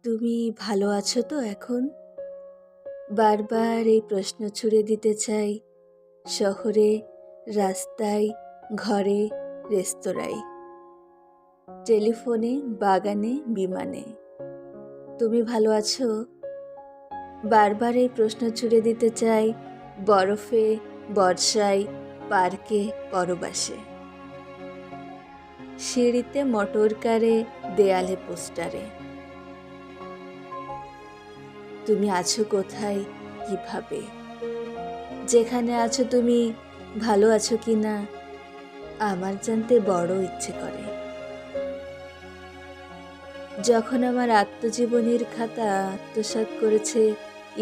তুমি ভালো আছো তো এখন? বারবার এই প্রশ্ন ছুড়ে দিতে চাই। শহরে, রাস্তায়, ঘরে, রেস্তোরাঁয়, টেলিফোনে, বাগানে, বিমানে। তুমি ভালো আছো? বারবার এই প্রশ্ন ছুড়ে দিতে চাই। বরফে, বর্ষায়, পার্কে, পরবাসে, সিঁড়িতে, মোটরকারে, দেয়ালে, পোস্টারে। তুমি আছো কোথায়, কিভাবে? যেখানে আছো তুমি ভালো আছো কি না আমার জানতে বড় ইচ্ছে করে। যখন আমার আত্মজীবনীর খাতা আত্মসাৎ করেছে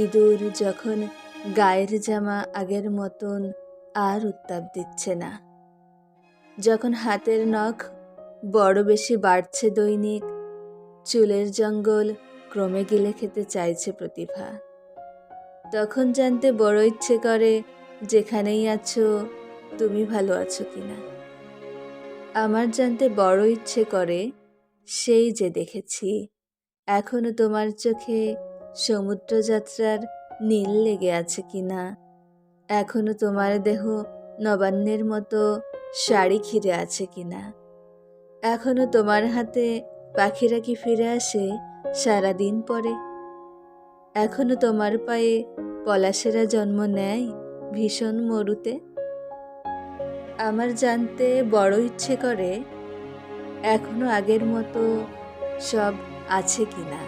ইঁদুর, যখন গায়ের জামা আগের মতন আর উত্তাপ দিচ্ছে না, যখন হাতের নখ বড় বেশি বাড়ছে দৈনিক, চুলের জঙ্গল ক্রমে গিলে খেতে চাইছে প্রতিভা, তখন জানতে বড় ইচ্ছে করে যেখানেই আছো তুমি ভালো আছো কিনা। আমার জানতে বড় ইচ্ছে করে সেই যে দেখেছি এখনো তোমার চোখে সমুদ্রযাত্রার নীল লেগে আছে কিনা, এখনো তোমার দেহ নবান্নের মতো শাড়ি ঘিরে আছে কিনা, এখনো তোমার হাতে পাখিরা কি ফিরে আসে সারাদিন পরে, এখনো তোমার পায়ে পলাশেরা জন্ম নেয় ভীষণ মরুতে। আমার জানতে বড় ইচ্ছে করে এখনো আগের মতো সব আছে কিনা,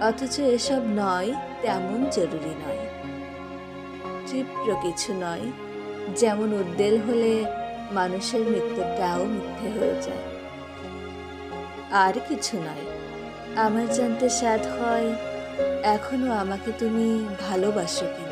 অথচ এসব নয়, তেমন জরুরি নয়, ক্ষিপ্র কিছু নয়, যেমন উদ্বেল হলে মানুষের মৃত্যুটাও মিথ্যে হয়ে যায়। আর কিছু নয়, আমার জানতে সাধ হয় এখনো আমাকে তুমি ভালোবাসো কিনা।